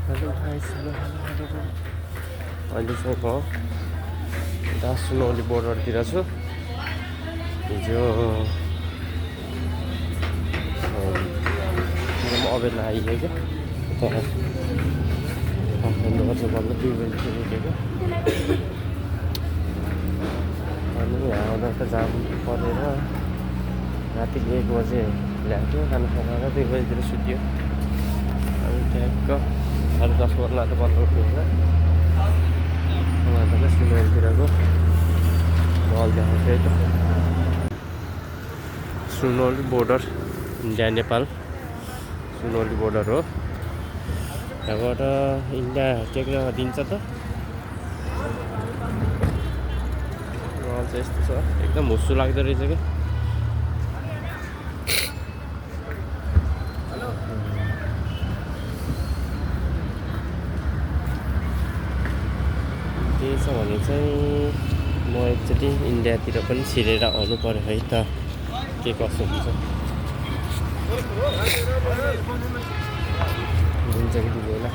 Hello guys, hello hello. अहिले चाहिँ म यता सुनौली बोर्डरतिर छु। हिजो अबेला आइयो क्या, यता हेर्नुपर्छ बल्ल 2 बजीतिर उठेको। अनि यहाँ आउँदा त जाम परेर राति 1 बजे ल्याएको खाना खाएर 2 बजीतिर सुत्यो। अनि ट्याक्क 10:30 बज्दा त बल्ल उठ्नुहुन्छ। उहाँहरूलाई सुनौलीतिरको मल देखाउँछु है त। Sunauli border, India Nepal Sunauli border हो। यहाँबाट इन्डिया टेक्न दिन्छ त। मल चाहिँ यस्तो छ, एकदम हुस्सु लाग्दो रहेछ क्या। त्यही छ भने चाहिँ म एकचोटि इन्डियातिर पनि छिरेर आउनु पर्यो है त, के कसो हुन्छ। दिन्छ कि दिँदैन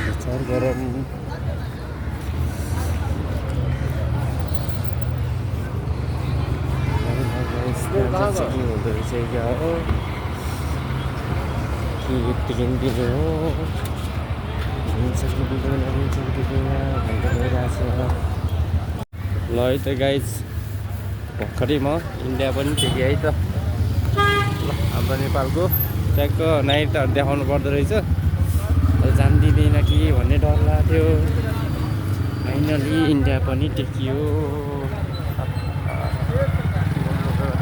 विचार गरौँ। चेकिङ हुँदो रहेछ क्या हो कि टिकट दिनु हो, दिन्छ कि दिँदैन, दिन्छ कि दिँदैन भनेर गइरहेको छ। ल है त गाइज, भर्खरै म इन्डिया पनि टेकेँ है त। ल हाम्रो नेपालको ट्याक्क नाइटहरू देखाउनु पर्दो रहेछ। जान्दिँदैन कि भन्ने डर लाग्थ्यो। फाइनली इन्डिया पनि टेकियो।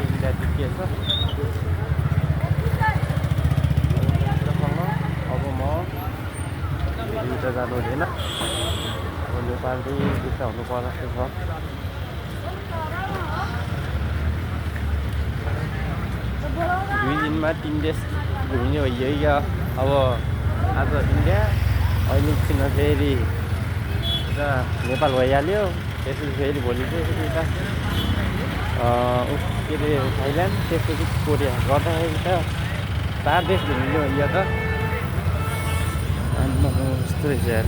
इन्डिया टेकिएछ। अब म दुईवटा जानु हुँदैन, अब नेपालमै दुईवटा हुनु पर्ने छ। 2 दिनमा 3 देश घुम्ने भइयो क्या। अब आज इन्डिया, अहिले एकछिन फेरि यता नेपाल भइहाल्यो। त्यसपछि फेरि भोलि चाहिँ यता के अरे थाइल्यान्ड, त्यसपछि कोरिया गर्दाखेरि त 4 देश घुम्ने भइयो त। अनि यस्तो रहेछ यार,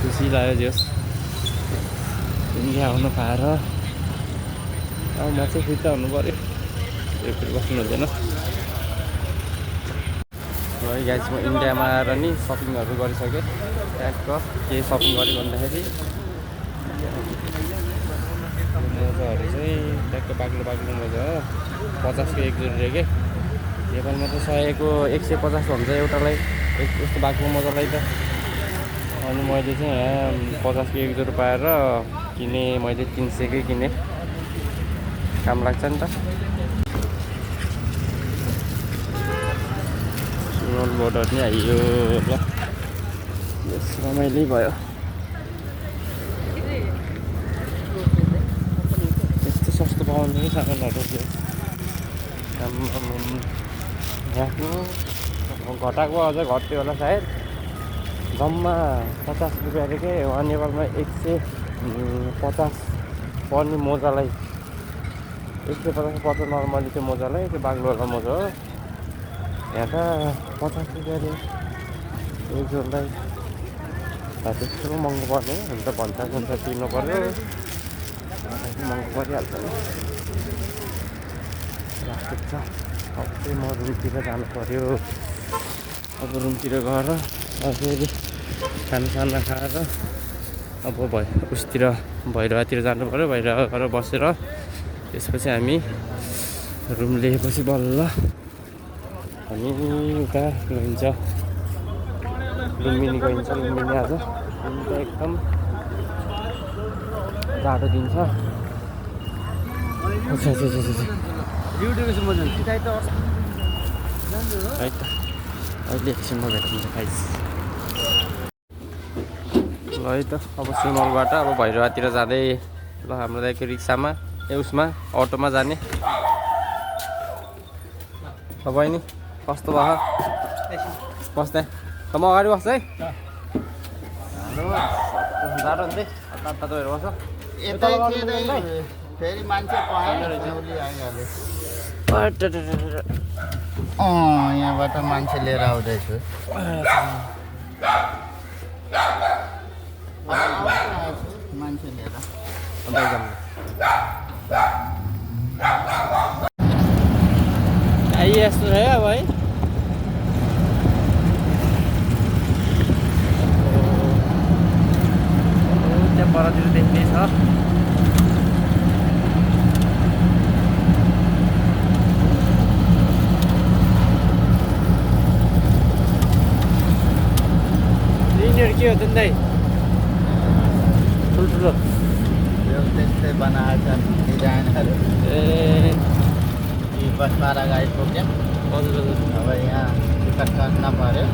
खुसी लाग्यो। जोस् इन्डिया आउनु पाएर अब म चाहिँ फिर्ता हुनु पऱ्यो, फेरि बस्नु हुँदैन। है गाइस, म इन्डियामा आएर नि सपिङहरू गरिसकेँ। ट्याक्क के सपिङ गरेँ भन्दाखेरि मोजाहरू चाहिँ ट्याक्क बाक्लो बाक्लो मोजा हो, 50 को 1 जोडी रे। नेपालमा त 100 को 150 हुन्छ एउटालाई, यस्तो बाक्लो मोजालाई त। अनि मैले चाहिँ यहाँ 50 को 1 जोडी पाएर किनेँ। मैले 300 कै किनेँ, काम लाग्छ नि त। सुनौली बोर्डर नि आइयो। ल यस रमाइलो भयो। यस्तो सस्तो पाउने कि सामानहरू त्यो राख्नु घटाएको अझ घट्यो होला सायद। जम्मा 50 रुपियाँ अरे के। वहाँ नेपालमा 150 पर्ने मोजालाई 150 पर्छ नर्मली त्यो मोजालाई, त्यो बाग्लोवाला मोजा हो। यहाँ त 50 रुपियाँ अरे 1 जोडलाई। त्यस्तो महँगो पर्ने हुन्छ, भन्छ तिर्नु पऱ्यो, महँगो परिहाल्छ नि। राखेको छ। अब चाहिँ म रुमतिर जानु पऱ्यो। अब रुमतिर गएर फेरि खानासाना खाएर अब उसतिर भैरवातिर जानु पऱ्यो। भैरवा गएर बसेर त्यसपछि हामी रुम लिएपछि बल्ल हामी उता गइन्छ, लुम्बिनी गइन्छ। लुम्बिनी आज लुम्बिनी त एकदम जाडो दिन्छ। है त अहिले एकछिन म भेटिन्छ गाइस। ल है त, अब सुनौलबाट अब भैरवातिर जाँदै। ल हाम्रो दाइको रिक्सामा उसमा अटोमा जाने। बहिनी कस्तो भयो बस्दा? त म अगाडि बस्छु है। जाडो हुन्छ है, तातो भएर बस्छ। फेरि मान्छे यहाँबाट मान्छे लिएर आउँदैछु मान्छे लिएर यस्तो छ अब है त्यहाँ परतिर देख्ने छ यिनीहरू के हो त दाइ ठुल्ठुलो त्यस्तै बनाएका डिजाइनहरू बस पारा गाडी पुग्यौँ हजुर हजुर अब यहाँ टिकट काट्न पर्यो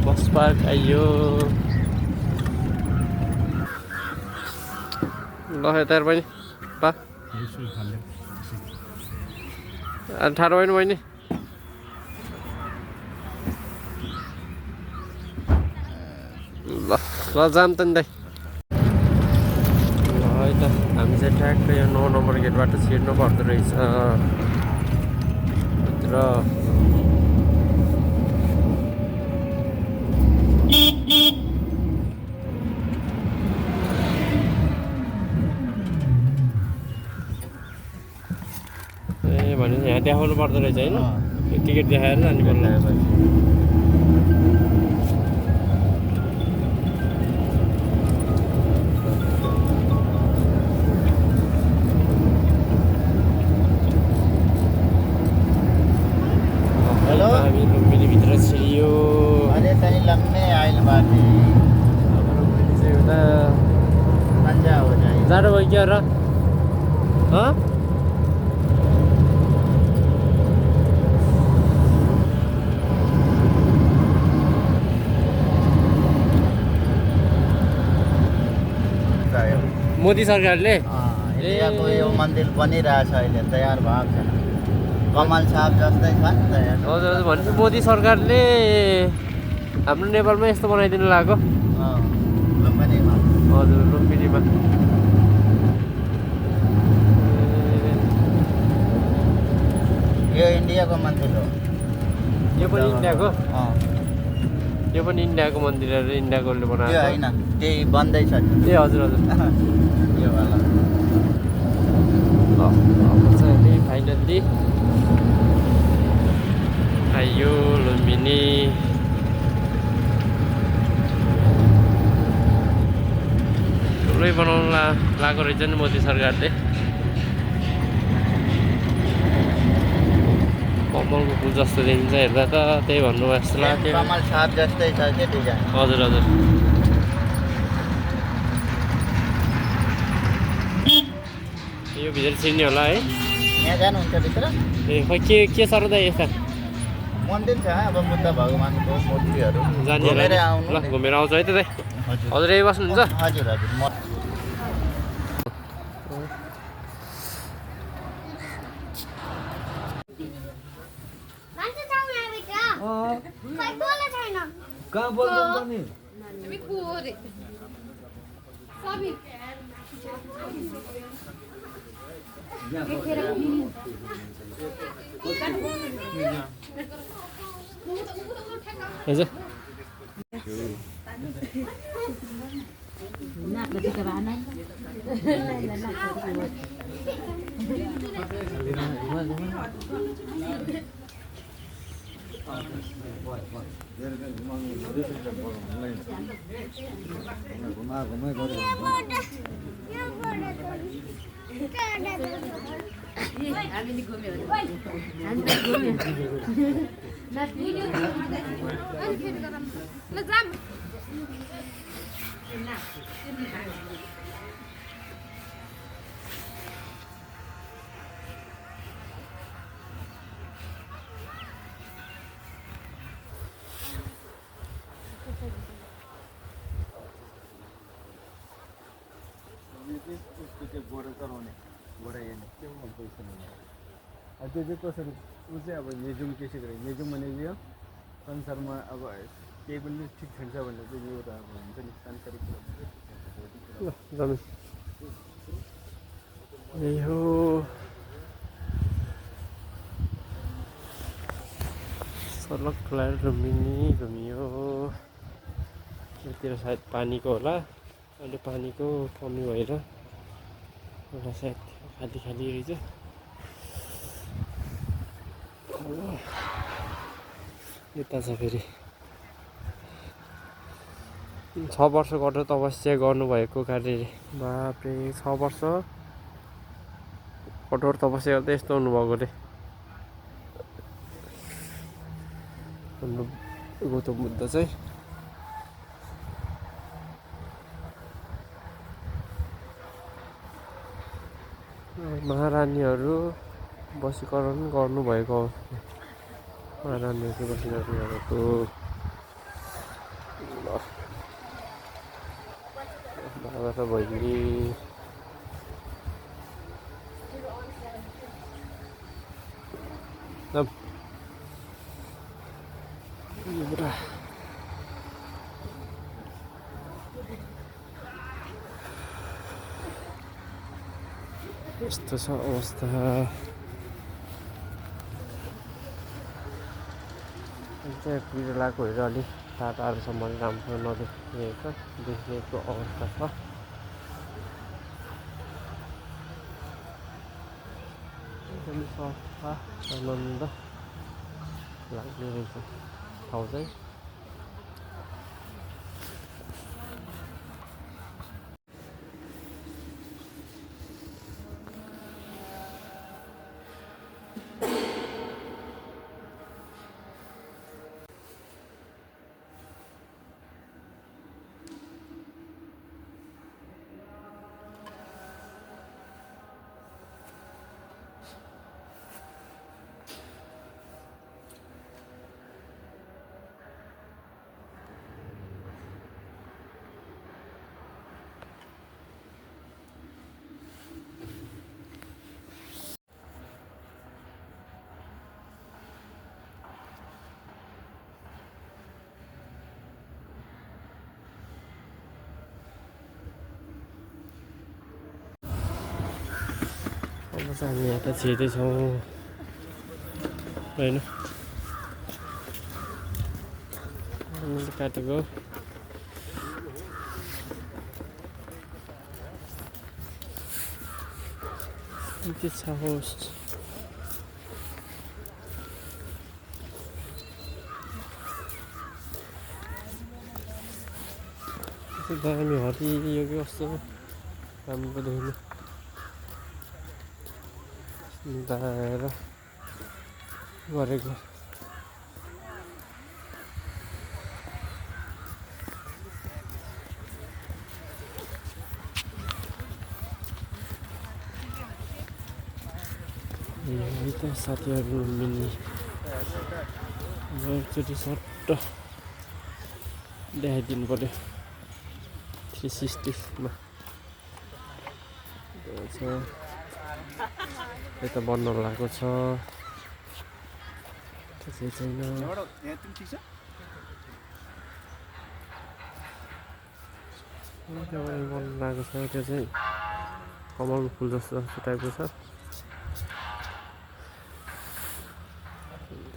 बस पार्क आइयो ल यता बहिनी पा ठाडो होइन बहिनी ल ल जाम त नि दाइ ल है त हामी चाहिँ ट्याक्कै यो 9 नम्बर गेटबाट छिर्नु पर्दो रहेछ भित्र ए भनेपछि यहाँ देखाउनु पर्दो रहेछ होइन टिकट देखाएर जानु पर्ला हेलो हामी लुम्बिनीभित्र छिरियो अरे कहीं लम्बे आइल बाटे अब लुम्बिनी चाहिँ उता पंजा हो जाए जाडो भयो क्या र मोदी सरकारले इन्डियाको यो मन्दिर बनिरहेछ अहिले तयार भएको छैन कमल साहब जस्तै छ नि तयार हजुर हजुर भनेपछि मोदी सरकारले हाम्रो नेपालमा यस्तो बनाइदिनु लागेको लुम्बिनीमा हजुर लुम्बिनीमा यो इन्डियाको मन्दिर हो यो पनि इन्डियाको अँ यो पनि इन्डियाको मन्दिरहरू इन्डियाकोले त्यो बनाएको होइन त्यही बन्दैछ ए हजुर हजुर यो वाला ल अब चाहिँ फाइनल्ली आइयो लुम्बिनी ठुलै बनाउनु लागेको रहेछ नि मोदी सरकारले कमलको फुल जस्तो देखिन्छ हेर्दा त त्यही भन्नुभयो जस्तो लाग्यो कमल साहब जस्तै छ क्या डिजाइन हजुर हजुर यो भित्र छिर्ने होला है यहाँ जानुहुन्छ भित्र ए खै के छ र त यता मन्दिर छ अब बुद्ध भगवान्को मूर्तिहरू जाने घुमेर आउनु ल घुमेर आउँछ है त दाइ हजुर हजुर यही बस्नुहुन्छ हजुर हजुर कहाँ बोल्नु नि हजुर त्यो चाहिँ कसरी ऊ चाहिँ अब मेजुम के गरे मेजुम भनेको यो संसारमा अब केही पनि ठिक छैन भनेर चाहिँ यो त अब हुन्छ नि सांसारिक कुरा यही हो सडक खुलाएर लुम्बिनी घुमियो यतिर सायद पानीको होला अहिले पानीको कमी भएर होला सायद खाली खाली रहेछ यता छ फेरि 6 वर्ष गरेर तपस्या गर्नुभएको कार्य बापरे 6 वर्ष कठोर तपस्या गर्दा यस्तो हुनुभएको रे हाम्रो गौतम बुद्ध चाहिँ महारानीहरू वशीकरण गर्नुभएको महारानीहरू वशीकरण गरेको बाबा र बहिनी यस्तो छ अवस्था बिरलाको हेरेर अलिक टाढाहरूसम्म राम्रो देखिएको अवस्था छ एकदम सफा आनन्द लाग्ने रहेछ ठाउँ चाहिँ अब चाहिँ हामी यता छिर्दैछौँ होइन काटेको के छ होस् दामी हरियो कि कस्तो राम्रो देख्नु मिलाएर गरेको यही त साथीहरू मिल्ने एकचोटि सट्ट देखाइदिनु पर्यो 360 मा यता बन्न लागेको छ त्यसै छैन बन्न लागेको छ त्यो चाहिँ कमलको फुल जस्तो टाइपको छ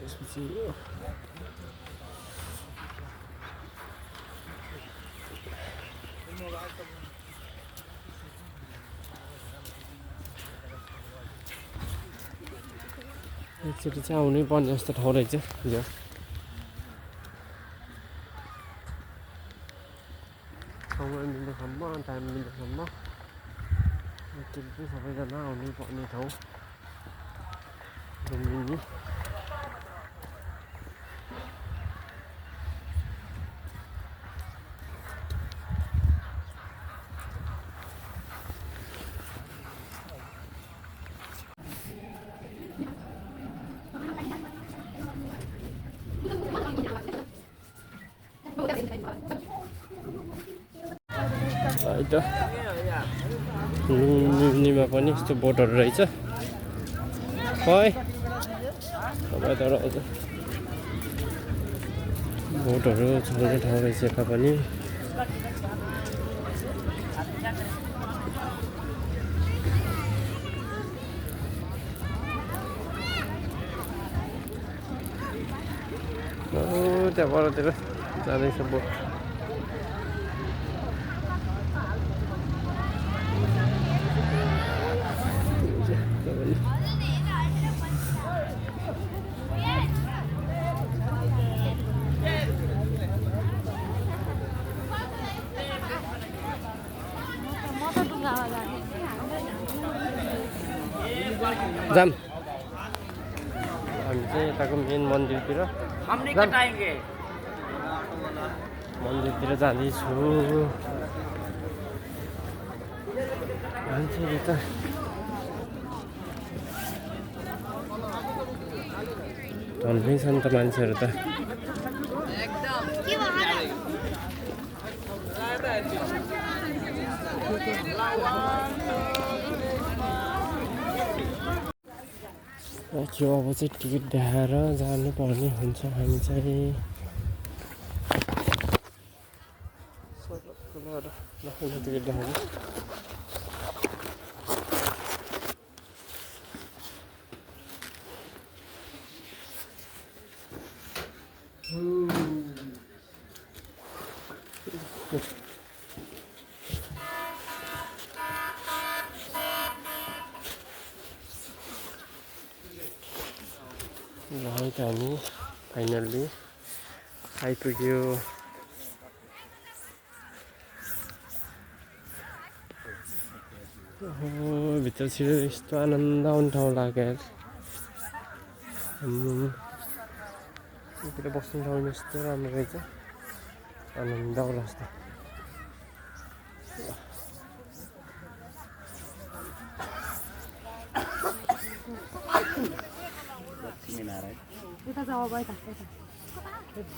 त्यसपछि एकचोटि चाहिँ आउनै पर्ने जस्तो ठाउँ रहेछ हिजो समय मिल्नेसम्म टाइम मिल्नेसम्म एकचोटि चाहिँ सबैजना आउनै पर्ने ठाउँ लुम्बिनी लुम्बिनीमा पनि यस्तो बोटहरू रहेछ खै तपाईँ तर अझ बोटहरू छोड्ने ठाउँ रहेछ यता पनि त्यहाँ परतिर जाँदैछ बोट जाम हामी चाहिँ यताको मेन मन्दिरतिर मन्दिरतिर जाँदैछु मान्छेहरू त धन्दै छन् त मान्छेहरू त यो अब चाहिँ टिकट देखाएर जानुपर्ने हुन्छ हामी चाहिँ टिकट देखाएर ल त हामी फाइनल्ली आइपुग्यो भित्र छिटो यस्तो आनन्द आउने ठाउँ लाग्यो यतिर बस्ने ठाउँ यस्तो राम्रो रहेछ आनन्द आउला जस्तो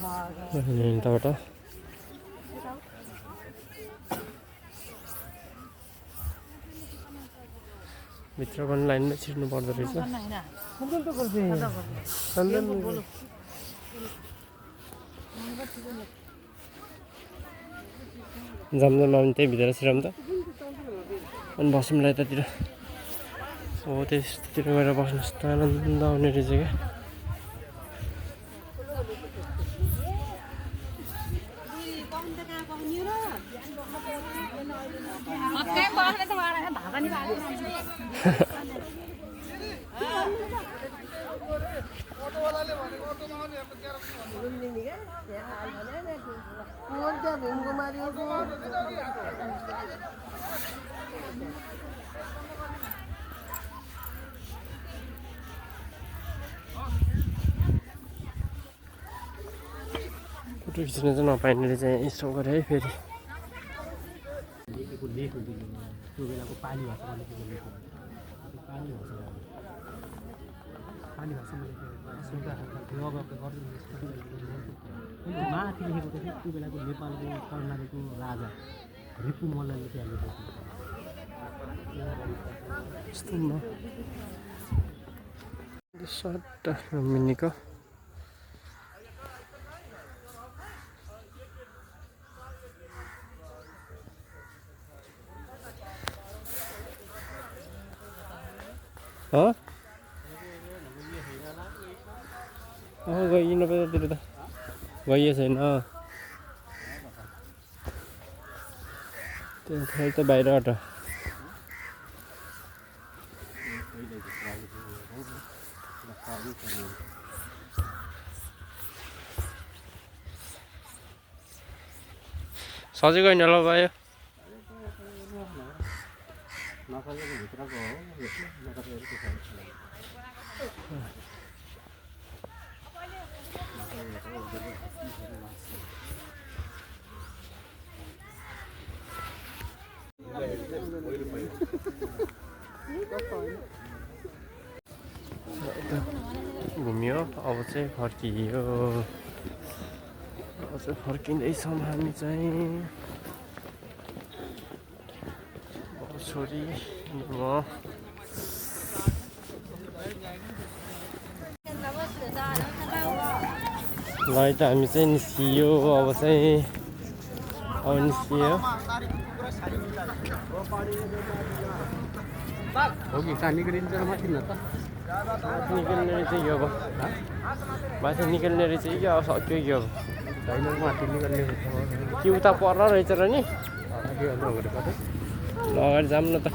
यताबाट भित्र पनि लाइनमै छिर्नु पर्दो रहेछ जाम हामी त्यही भित्र छिरौँ त अनि बसौँला यतातिर हो त्यस्तोतिर गएर बस्नुहोस् त आनन्द आउने रहेछ क्या फोटो खिच्न चाहिँ नपाइनेले चाहिँ यसो गरेँ है फेरि त्यो बेलाको पाली भाषामा लेखेको लेखेको पाली भाषामा लेखेको माथि लेखेको थियो त्यो बेलाको नेपालको कर्णालीको राजा रिपु मल्लले त्यहाँ लेखेको थियो सट्टा मिनीको गइनु पर्छ त्यो त गइए छैन त्यो खेल त बाहिरबाट सजिलो होइन ल भयो घुम्यो अब चाहिँ फर्कियो अब चाहिँ फर्किँदैछौँ हामी चाहिँ छोरी म ल त हामी चाहिँ निस्कियो अब चाहिँ निस्कियो हो कि कहाँ निक्लिन्छ माथि न त निकल्ने रहेछ यो अब माथि निकल्ने रहेछ कि अब सक्यो कि अब होइन माथि निकाल्ने कि उता पर रहेछ र नि ल अगाडि जाऊँ न त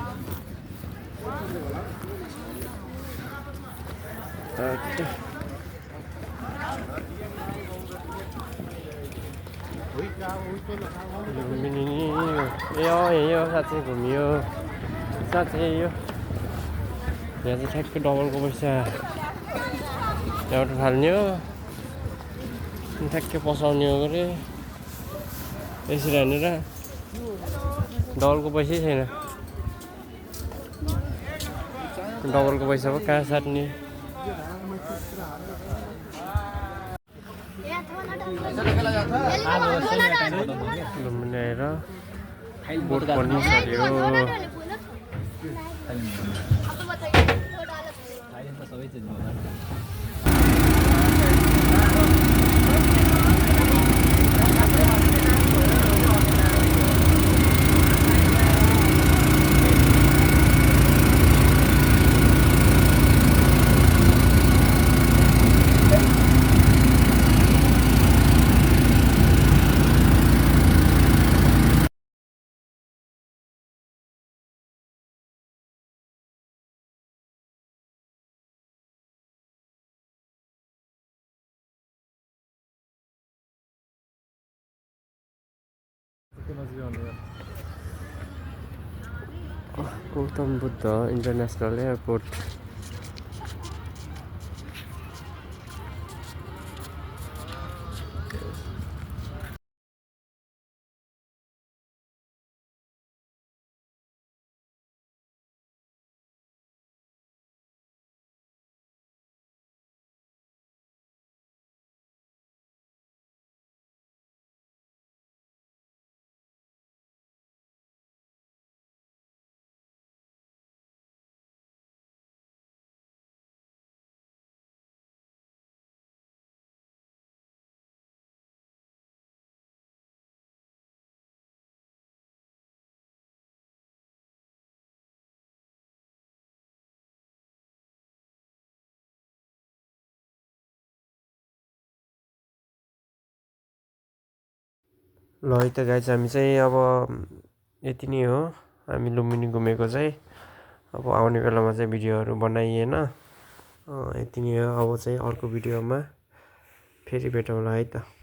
लुम्बिनी ए यही हो साँच्चै घुमियो साँच्चै यो यहाँ चाहिँ ठ्याक्कै डबलको पैसा त्यहाँबाट फाल्ने हो ठ्याक्कै पसाउने हो गरे यसरी हानेर डबलको पैसै छैन डबलको पैसा पो कहाँ साट्ने लुम्बिनी आएर बोट पनि सर्यो गौतम बुद्ध इन्टरनेसनल एयरपोर्ट ल है त गाइज हामी चाहिँ अब यति नै हो हामी लुम्बिनी घुमेको चाहिँ अब आउने बेलामा चाहिँ भिडियोहरू बनाइएन यति नै हो अब चाहिँ अर्को भिडियोमा फेरि भेटौँला है त